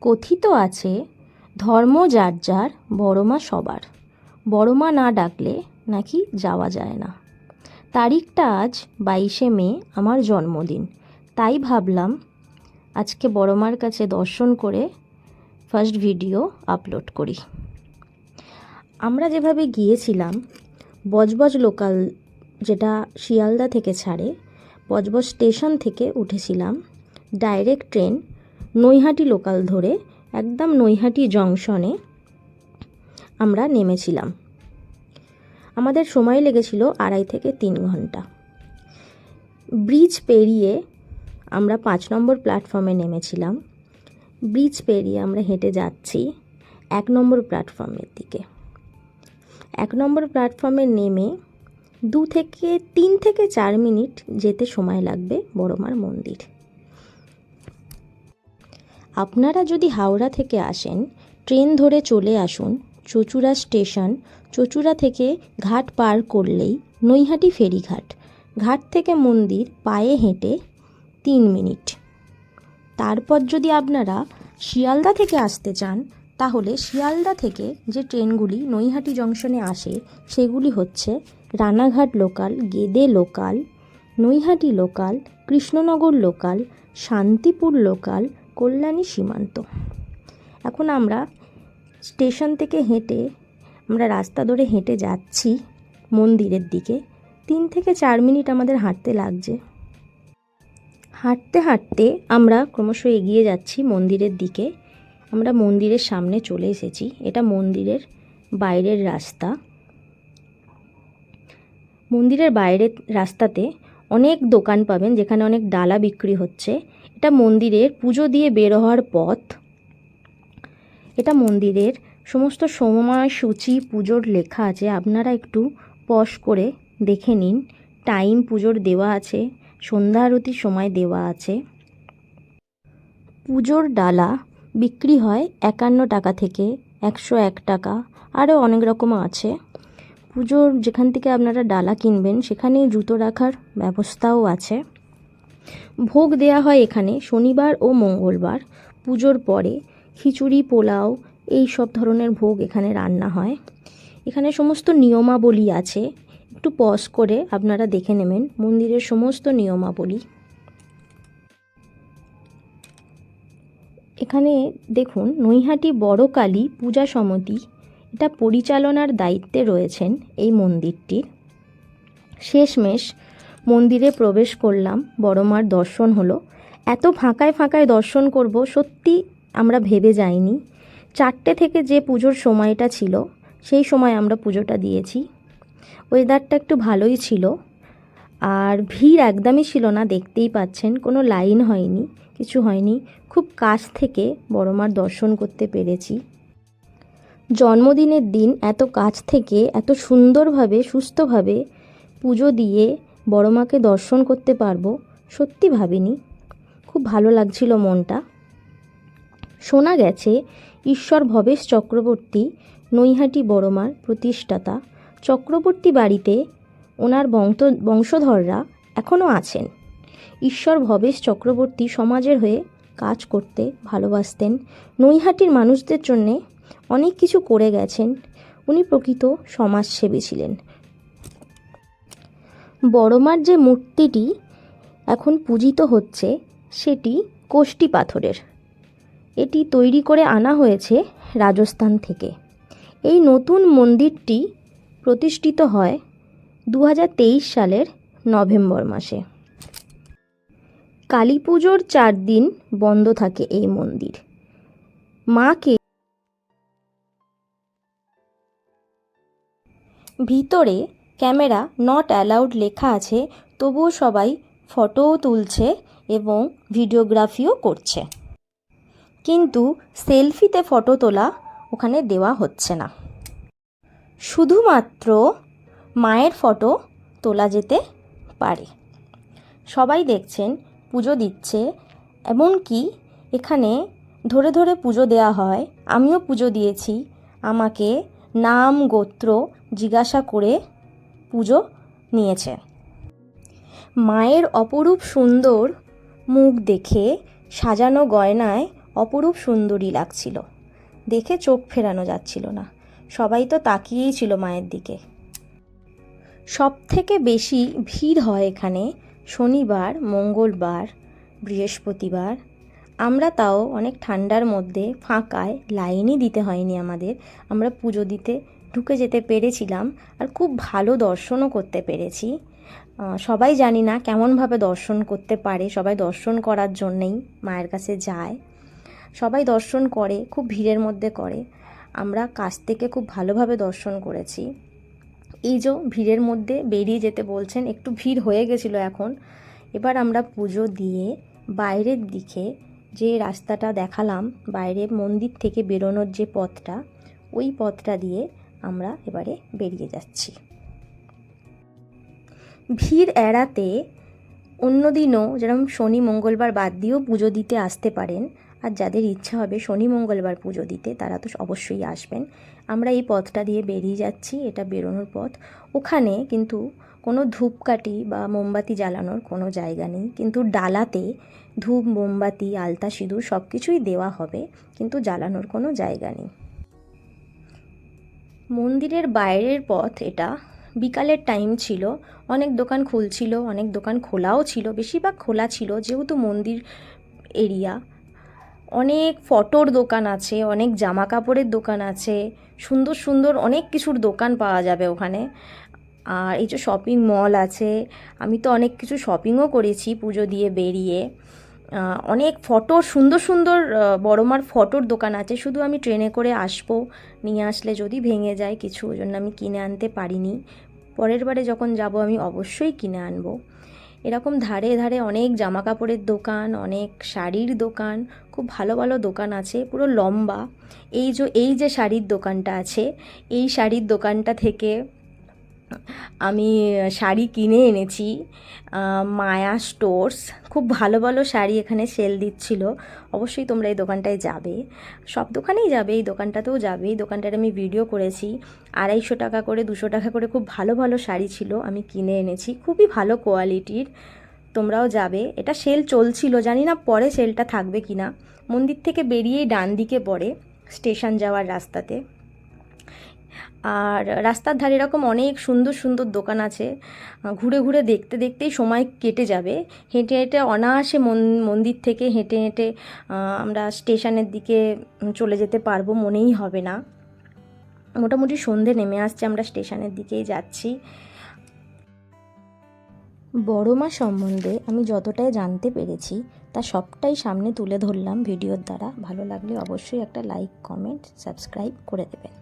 কথিত আছে, ধর্ম যার যার, বড়মা সবার। বড়মা না ডাকলে নাকি যাওয়া যায় না। তারিখটা আজ 22শে মে, আমার জন্মদিন। তাই ভাবলাম আজকে বড়মার কাছে দর্শন করে ফার্স্ট ভিডিও আপলোড করি। আমরা যেভাবে গিয়েছিলাম, বজবজ লোকাল, যেটা শিয়ালদা থেকে ছাড়ে, বজবজ স্টেশন থেকে উঠেছিলাম ডাইরেক্ট ট্রেন নৈহাটি লোকাল ধরে একদম নৈহাটি জংশনে আমরা নেমেছিলাম। আমাদের সময় লেগেছিল 2.5 থেকে 3 ঘন্টা। ব্রিজ পেরিয়ে আমরা 5 নম্বর প্ল্যাটফর্মে নেমেছিলাম। ব্রিজ পেরিয়ে আমরা হেঁটে যাচ্ছি 1 নম্বর প্ল্যাটফর্মের দিকে। 1 নম্বর প্ল্যাটফর্মে নেমে 2 থেকে 3 থেকে 4 মিনিট যেতে সময় লাগবে বড়মার মন্দির। আপনারা যদি হাওড়া থেকে আসেন, ট্রেন ধরে চলে আসুন চুঁচুড়া স্টেশন। চুঁচুড়া থেকে ঘাট পার করলেই নৈহাটি ফেরিঘাট। ঘাট থেকে মন্দির পায়ে হেঁটে 3 মিনিট। তারপর যদি আপনারা শিয়ালদা থেকে আসতে চান, তাহলে শিয়ালদা থেকে যে ট্রেনগুলি নৈহাটি জংশনে আসে সেগুলি হচ্ছে Ranaghat local, Gede local, Naihati local, Krishnanagar local, Shantipur local, Kalyani সীমান্ত। এখন আমরা স্টেশন থেকে আমরা রাস্তা ধরে হেঁটে যাচ্ছি মন্দিরের দিকে। 3 থেকে 4 মিনিট আমাদের হাঁটতে লাগছে। হাঁটতে হাঁটতে আমরা ক্রমশ এগিয়ে যাচ্ছি মন্দিরের দিকে। আমরা মন্দিরের সামনে চলে এসেছি। এটা মন্দিরের বাইরের রাস্তা। মন্দিরের বাইরের রাস্তাতে অনেক দোকান পাবেন, যেখানে অনেক ডালা বিক্রি হচ্ছে। এটা মন্দিরের পুজো দিয়ে বের হওয়ার পথ। এটা মন্দিরের সমস্ত সময়সূচি পুজোর লেখা আছে, আপনারা একটু পজ করে দেখে নিন। টাইম পুজোর দেওয়া আছে, সন্ধ্যা আরতির সময় দেওয়া আছে। পুজোর ডালা বিক্রি হয় 51 টাকা থেকে 101 টাকা, আরও অনেক রকম আছে। পুজোর যেখান থেকে আপনারা ডালা কিনবেন সেখানে জুতো রাখার ব্যবস্থাও আছে। ভোগ দেয়া হয় এখানে শনিবার ও মঙ্গলবার। পুজোর পরে খিচুড়ি, পোলাও, এই সব ধরনের ভোগ এখানে রান্না হয়। এখানে সমস্ত নিয়মাবলী আছে, একটু পজ করে আপনারা দেখে নেবেন মন্দিরের সমস্ত নিয়মাবলী। এখানে দেখুন, নৈহাটি বড় কালী পূজা সমিতি এটা পরিচালনার দায়িত্বে রয়েছেন এই মন্দিরটির। শেষমেশ মন্দিরে প্রবেশ করলাম, বড়মার দর্শন হলো। এত ফাঁকায় ফাঁকায় দর্শন করব সত্যি আমরা ভেবে যাইনি। 4টে থেকে যে পুজোর সময়টা ছিল সেই সময় আমরা পুজোটা দিয়েছি। ওয়েদারটা একটু ভালোই ছিল, আর ভিড় একদমই ছিল না, দেখতেই পাচ্ছেন। কোনো লাইন হয়নি, কিছু হয়নি। খুব কাছ থেকে বড়মার দর্শন করতে পেরেছি। জন্মদিনের দিন এত কাছ থেকে এত সুন্দরভাবে সুস্থভাবে পুজো দিয়ে বড়মাকে দর্শন করতে পারবো সত্যি ভাবিনি। খুব ভালো লাগছিল মনটা। শোনা গেছে ঈশ্বর ভবেশ চক্রবর্তী নৈহাটি বড়মার প্রতিষ্ঠাতা। চক্রবর্তী বাড়িতে ওনার বংশধররা এখনও আছেন। ঈশ্বর ভবেশ চক্রবর্তী সমাজের হয়ে কাজ করতে ভালোবাসতেন। নৈহাটির মানুষদের জন্যে অনেক কিছু করে গেছেন। উনি প্রকৃত সমাজসেবী ছিলেন। বড়মার যে মূর্তিটি এখন পূজিত হচ্ছে সেটি কোষ্টি পাথরের। এটি তৈরি করে আনা হয়েছে রাজস্থান থেকে। এই নতুন মন্দিরটি প্রতিষ্ঠিত হয় 2023 সালের নভেম্বর মাসে। কালী পুজোর 4 দিন বন্ধ থাকে এই মন্দির। মাকে ভিতরে ক্যামেরা নট অ্যালাউড লেখা আছে, তবুও সবাই ফটোও তুলছে এবং ভিডিওগ্রাফিও করছে। কিন্তু সেলফিতে ফটো তোলা ওখানে দেওয়া হচ্ছে না। শুধুমাত্র মায়ের ফটো তোলা যেতে পারে। সবাই দেখছেন পুজো দিচ্ছে, এমনকি এখানে ধরে ধরে পুজো দেওয়া হয়। আমিও পুজো দিয়েছি। আমাকে নাম গোত্র জিজ্ঞাসা করে পুজো নিয়েছে। মায়ের অপরূপ সুন্দর মুখ দেখে সাজানো গয়নায় অপরূপ সুন্দরী লাগছিল, দেখে চোখ ফেরানো যাচ্ছিল না। সবাই তো তাকিয়েই ছিল মায়ের দিকে। সব থেকে বেশি ভিড় হয় এখানে শনিবার, মঙ্গলবার, বৃহস্পতিবার। আমরা তাও অনেক ঠান্ডার মধ্যে ফাঁকায়, লাইনই দিতে হয়নি আমাদের, আমরা পুজো দিতে ঢুকে যেতে পেরেছিলাম আর খুব ভালো দর্শনও করতে পেরেছি। সবাই জানি না কেমনভাবে দর্শন করতে পারে, সবাই দর্শন করার জন্যেই মায়ের কাছে যায়, সবাই দর্শন করে, খুব ভিড়ের মধ্যে করে। আমরা কাছ থেকে খুব ভালোভাবে দর্শন করেছি। এই যে ভিড়ের মধ্যে বেরিয়ে যেতে বলছেন, একটু ভিড় হয়ে গেছিলো এখন। এবার আমরা পুজো দিয়ে বাইরের দিকে যে রাস্তাটা দেখালাম, বাইরে মন্দির থেকে বেরোনোর যে পথটা, ওই পথটা দিয়ে আমরা এবারে বেরিয়ে যাচ্ছি। ভিড় এড়াতে অন্য দিনও যেরকম শনি মঙ্গলবার বাদ দিয়েও পুজো দিতে আসতে পারেন, আর যাদের ইচ্ছা হবে শনি মঙ্গলবার পুজো দিতে তারা তো অবশ্যই আসবেন। আমরা এই পথটা দিয়ে বেরিয়ে যাচ্ছি, এটা বেরোনোর পথ। ওখানে কিন্তু কোনো ধূপকাঠি বা মোমবাতি জ্বালানোর কোনো জায়গা নেই, কিন্তু ডালাতে ধূপ, মোমবাতি, আলতা, সিঁদুর সব কিছুই দেওয়া হবে, কিন্তু জ্বালানোর কোনো জায়গা নেই। মন্দিরের বাইরের পথ এটা। বিকালের টাইম ছিল, অনেক দোকান খুলছিল, অনেক দোকান খোলাও ছিল, বেশিরভাগ খোলা ছিল যেহেতু মন্দির এরিয়া। অনেক ফটোর দোকান আছে, অনেক জামা কাপড়ের দোকান আছে, সুন্দর সুন্দর অনেক কিছুর দোকান পাওয়া যাবে ওখানে। আর এই যে শপিং মল আছে, আমি তো অনেক কিছু শপিংও করেছি পুজো দিয়ে বেরিয়ে। অনেক ফটোর সুন্দর সুন্দর বড় মার ফটোর দোকান আছে, শুধু আমি ট্রেনে করে আসবো, নিয়ে আসলে যদি ভেঙে যায় কিছু, ওই জন্য আমি কিনে আনতে পারিনি। পরের বারে যখন যাব আমি অবশ্যই কিনে আনবো। এরকম ধারে ধারে অনেক জামা কাপড়ের দোকান, অনেক শাড়ির দোকান, খুব ভালো ভালো দোকান আছে, পুরো লম্বা। এই যে শাড়ির দোকানটা আছে, এই শাড়ির দোকানটা থেকে আমি শাড়ি কিনে এনেছি। মায়া স্টোর্স, খুব ভালো ভালো শাড়ি এখানে সেল দিচ্ছিল। অবশ্যই তোমরা এই দোকানটায় যাবে, সব দোকানেই যাবে, এই দোকানটাতেও যাবে। এই দোকানটার আমি ভিডিও করেছি, 250 টাকা করে, 200 টাকা করে খুব ভালো ভালো শাড়ি ছিল, আমি কিনে এনেছি, খুবই ভালো কোয়ালিটির। তোমরাও যাবে, এটা সেল চলছিল, জানি না পরে সেলটা থাকবে কি না। মন্দির থেকে বেরিয়েই ডান দিকে পড়ে, স্টেশন যাওয়ার রাস্তাতে। আর রাস্তার ধারে এরকম অনেক সুন্দর সুন্দর দোকান আছে, ঘুরে ঘুরে দেখতে দেখতেই সময় কেটে যাবে। হেঁটে হেঁটে অনায়াসে মন্দির থেকে হেঁটে হেঁটে আমরা স্টেশনের দিকে চলে যেতে পারবো, মনেই হবে না। মোটামুটি সন্ধে নেমে আসছে, আমরা স্টেশনের দিকেই যাচ্ছি। বড় মা সম্বন্ধে আমি যতটাই জানতে পেরেছি তা সবটাই সামনে তুলে ধরলাম ভিডিওর দ্বারা। ভালো লাগলে অবশ্যই একটা লাইক, কমেন্ট, সাবস্ক্রাইব করে দেবেন।